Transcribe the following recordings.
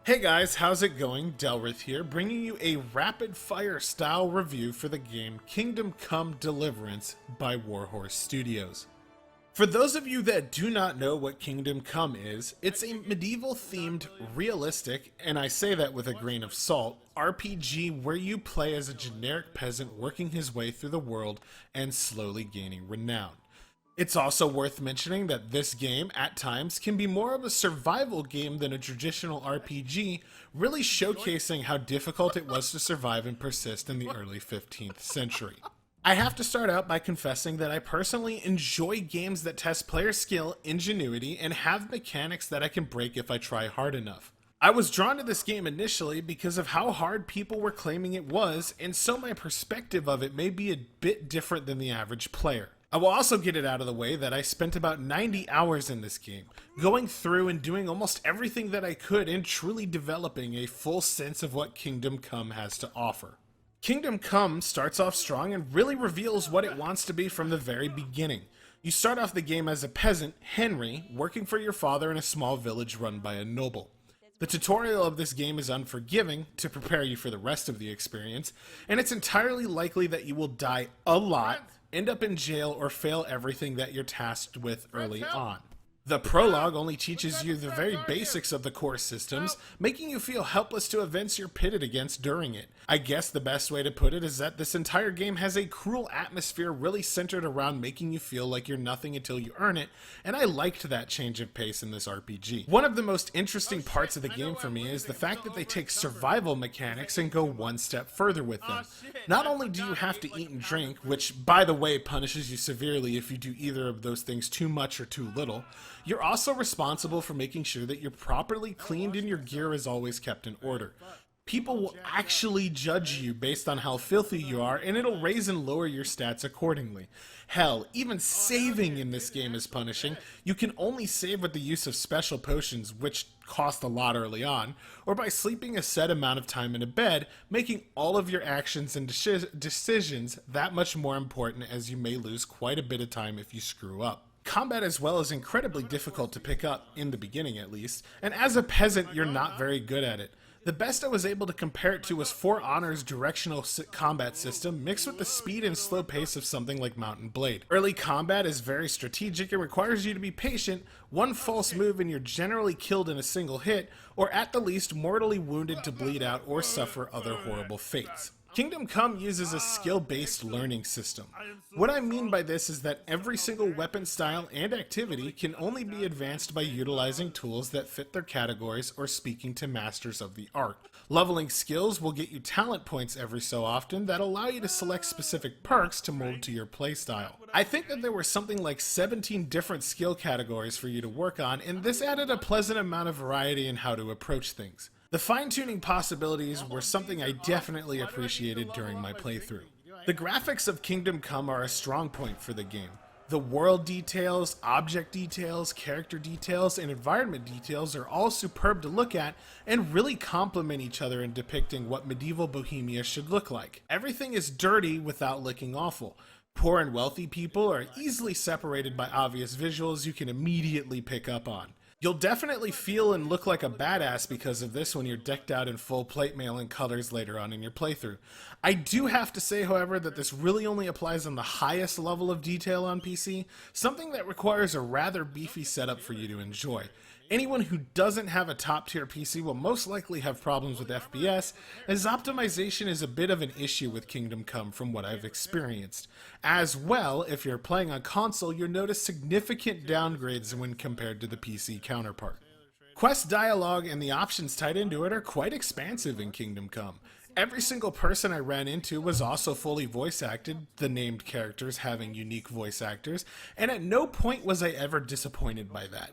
Hey guys, how's it going? Delrith here, bringing you a rapid-fire style review for the game Kingdom Come Deliverance by Warhorse Studios. For those of you that do not know what Kingdom Come is, it's a medieval-themed, realistic, and I say that with a grain of salt, RPG where you play as a generic peasant working his way through the world and slowly gaining renown. It's also worth mentioning that this game, at times, can be more of a survival game than a traditional RPG, really showcasing how difficult it was to survive and persist in the early 15th century. I have to start out by confessing that I personally enjoy games that test player skill, ingenuity, and have mechanics that I can break if I try hard enough. I was drawn to this game initially because of how hard people were claiming it was, and so my perspective of it may be a bit different than the average player. I will also get it out of the way that I spent about 90 hours in this game, going through and doing almost everything that I could and truly developing a full sense of what Kingdom Come has to offer. Kingdom Come starts off strong and really reveals what it wants to be from the very beginning. You start off the game as a peasant, Henry, working for your father in a small village run by a noble. The tutorial of this game is unforgiving to prepare you for the rest of the experience, and it's entirely likely that you will die a lot, end up in jail, or fail everything that you're tasked with early on. The prologue only teaches you the very basics of the core systems, making you feel helpless to events you're pitted against during it. I guess the best way to put it is that this entire game has a cruel atmosphere really centered around making you feel like you're nothing until you earn it, and I liked that change of pace in this RPG. One of the most interesting parts of the game for me is the fact that they take survival mechanics and go one step further with them. Not only do you have to eat and drink, which by the way punishes you severely if you do either of those things too much or too little, you're also responsible for making sure that you're properly cleaned and your gear is always kept in order. People will actually judge you based on how filthy you are, and it'll raise and lower your stats accordingly. Hell, even saving in this game is punishing. You can only save with the use of special potions, which cost a lot early on, or by sleeping a set amount of time in a bed, making all of your actions and decisions that much more important, as you may lose quite a bit of time if you screw up. Combat as well is incredibly difficult to pick up, in the beginning at least, and as a peasant you're not very good at it. The best I was able to compare it to was For Honor's directional combat system mixed with the speed and slow pace of something like Mount and Blade. Early combat is very strategic and requires you to be patient. One false move and you're generally killed in a single hit, or at the least mortally wounded to bleed out or suffer other horrible fates. Kingdom Come uses a skill-based learning system. What I mean by this is that every single weapon style and activity can only be advanced by utilizing tools that fit their categories or speaking to masters of the art. Leveling skills will get you talent points every so often that allow you to select specific perks to mold to your playstyle. I think that there were something like 17 different skill categories for you to work on, and this added a pleasant amount of variety in how to approach things. The fine-tuning possibilities were something I definitely appreciated during my playthrough. The graphics of Kingdom Come are a strong point for the game. The world details, object details, character details, and environment details are all superb to look at and really complement each other in depicting what medieval Bohemia should look like. Everything is dirty without looking awful. Poor and wealthy people are easily separated by obvious visuals you can immediately pick up on. You'll definitely feel and look like a badass because of this when you're decked out in full plate mail and colors later on in your playthrough. I do have to say, however, that this really only applies on the highest level of detail on PC, something that requires a rather beefy setup for you to enjoy. Anyone who doesn't have a top-tier PC will most likely have problems with FPS, as optimization is a bit of an issue with Kingdom Come from what I've experienced. As well, if you're playing on console, you'll notice significant downgrades when compared to the PC counterpart. Quest dialogue and the options tied into it are quite expansive in Kingdom Come. Every single person I ran into was also fully voice acted, the named characters having unique voice actors, and at no point was I ever disappointed by that.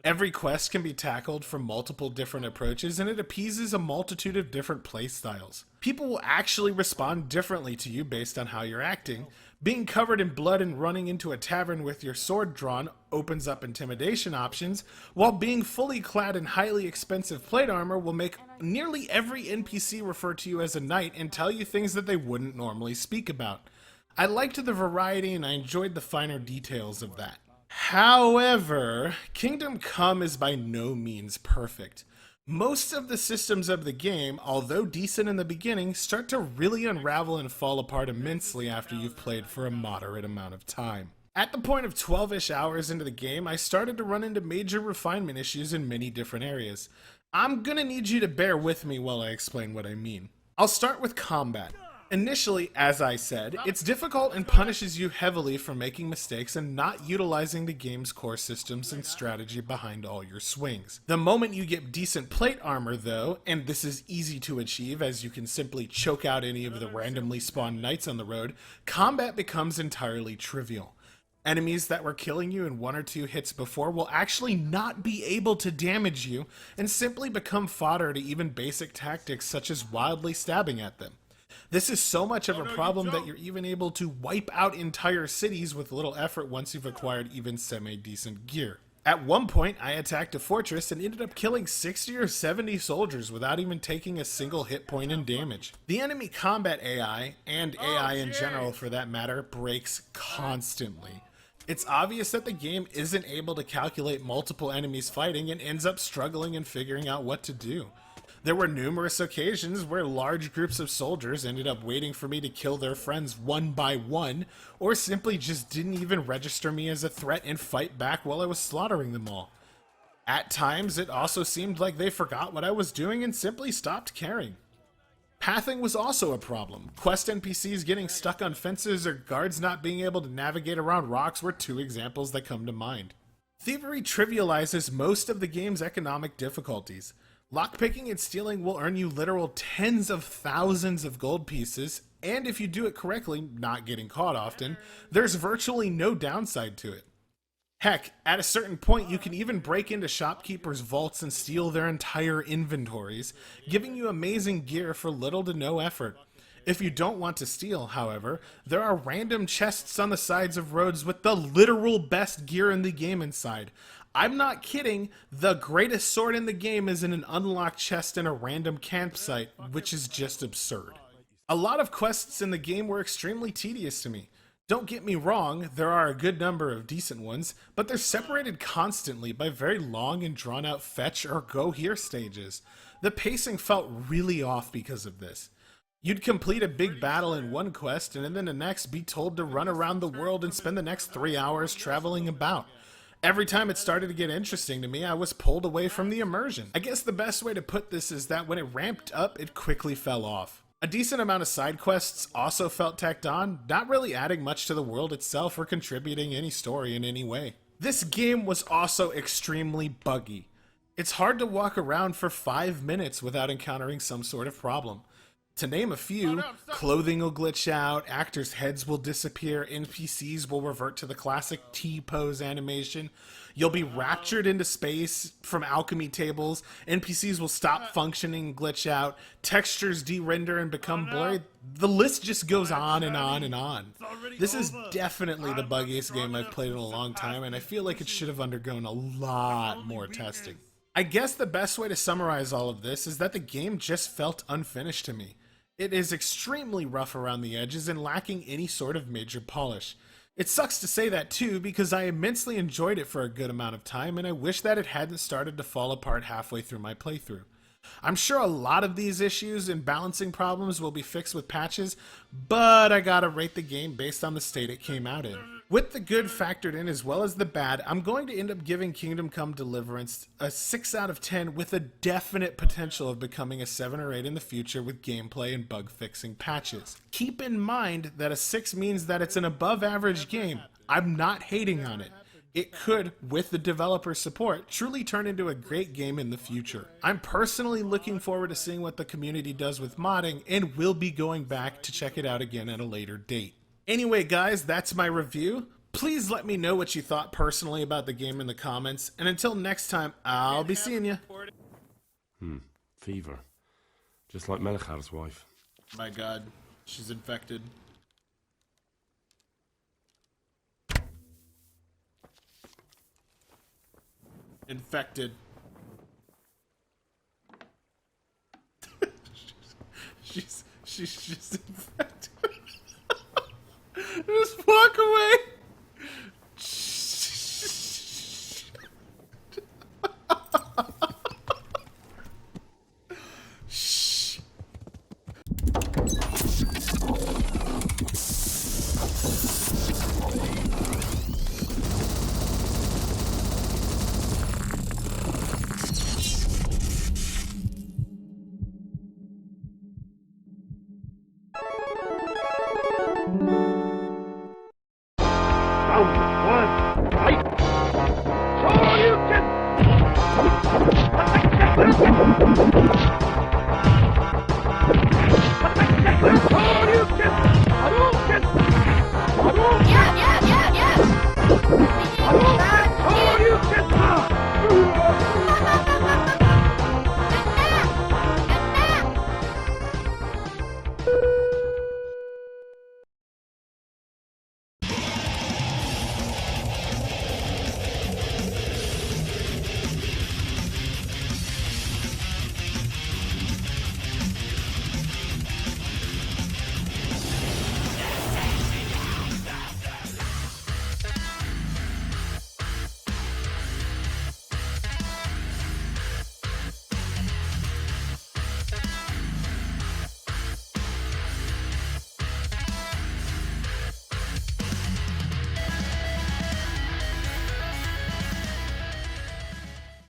Every quest can be tackled from multiple different approaches, and it appeases a multitude of different playstyles. People will actually respond differently to you based on how you're acting. Being covered in blood and running into a tavern with your sword drawn opens up intimidation options, while being fully clad in highly expensive plate armor will make nearly every NPC refer to you as a knight and tell you things that they wouldn't normally speak about. I liked the variety and I enjoyed the finer details of that. However, Kingdom Come is by no means perfect. Most of the systems of the game, although decent in the beginning, start to really unravel and fall apart immensely after you've played for a moderate amount of time. At the point of 12-ish hours into the game, I started to run into major refinement issues in many different areas. I'm gonna need you to bear with me while I explain what I mean. I'll start with combat. Initially, as I said, it's difficult and punishes you heavily for making mistakes and not utilizing the game's core systems and strategy behind all your swings. The moment you get decent plate armor though, and this is easy to achieve as you can simply choke out any of the randomly spawned knights on the road, combat becomes entirely trivial. Enemies that were killing you in 1 or 2 hits before will actually not be able to damage you and simply become fodder to even basic tactics such as wildly stabbing at them. This is so much of a problem that you're even able to wipe out entire cities with little effort once you've acquired even semi-decent gear. At one point, I attacked a fortress and ended up killing 60 or 70 soldiers without even taking a single hit point in damage. The enemy combat AI, and AI in general for that matter, breaks constantly. It's obvious that the game isn't able to calculate multiple enemies fighting and ends up struggling and figuring out what to do. There were numerous occasions where large groups of soldiers ended up waiting for me to kill their friends one by one, or simply just didn't even register me as a threat and fight back while I was slaughtering them all. At times, it also seemed like they forgot what I was doing and simply stopped caring. Pathing was also a problem. Quest NPCs getting stuck on fences or guards not being able to navigate around rocks were 2 examples that come to mind. Thievery trivializes most of the game's economic difficulties. Lockpicking and stealing will earn you literal tens of thousands of gold pieces, and if you do it correctly, not getting caught often, there's virtually no downside to it. Heck, at a certain point you can even break into shopkeepers' vaults and steal their entire inventories, giving you amazing gear for little to no effort. If you don't want to steal, however, there are random chests on the sides of roads with the literal best gear in the game inside. I'm not kidding, the greatest sword in the game is in an unlocked chest in a random campsite, which is just absurd. A lot of quests in the game were extremely tedious to me. Don't get me wrong, there are a good number of decent ones, but they're separated constantly by very long and drawn out fetch or go here stages. The pacing felt really off because of this. You'd complete a big battle in one quest and then the next be told to run around the world and spend the next 3 hours traveling about. Every time it started to get interesting to me, I was pulled away from the immersion. I guess the best way to put this is that when it ramped up, it quickly fell off. A decent amount of side quests also felt tacked on, not really adding much to the world itself or contributing any story in any way. This game was also extremely buggy. It's hard to walk around for 5 minutes without encountering some sort of problem. To name a few, clothing will glitch out, actors' heads will disappear, NPCs will revert to the classic T-pose animation, you'll be raptured into space from alchemy tables, NPCs will stop functioning and glitch out, textures de-render and become blurry. The list just goes on and on and on. This is definitely the buggiest game I've played in a long time, and I feel like it should have undergone a lot more testing. I guess the best way to summarize all of this is that the game just felt unfinished to me. It is extremely rough around the edges and lacking any sort of major polish. It sucks to say that too, because I immensely enjoyed it for a good amount of time and I wish that it hadn't started to fall apart halfway through my playthrough. I'm sure a lot of these issues and balancing problems will be fixed with patches, but I gotta rate the game based on the state it came out in. With the good factored in as well as the bad, I'm going to end up giving Kingdom Come Deliverance a 6 out of 10 with a definite potential of becoming a 7 or 8 in the future with gameplay and bug fixing patches. Keep in mind that a 6 means that it's an above average game. I'm not hating on it. It could, with the developer support, truly turn into a great game in the future. I'm personally looking forward to seeing what the community does with modding and will be going back to check it out again at a later date. Anyway guys, that's my review. Please let me know what you thought personally about the game in the comments, and until next time, I'll be seeing you. Fever. Just like Melchizedek's wife. My god, she's infected. Infected. she's just infected. Just walk away.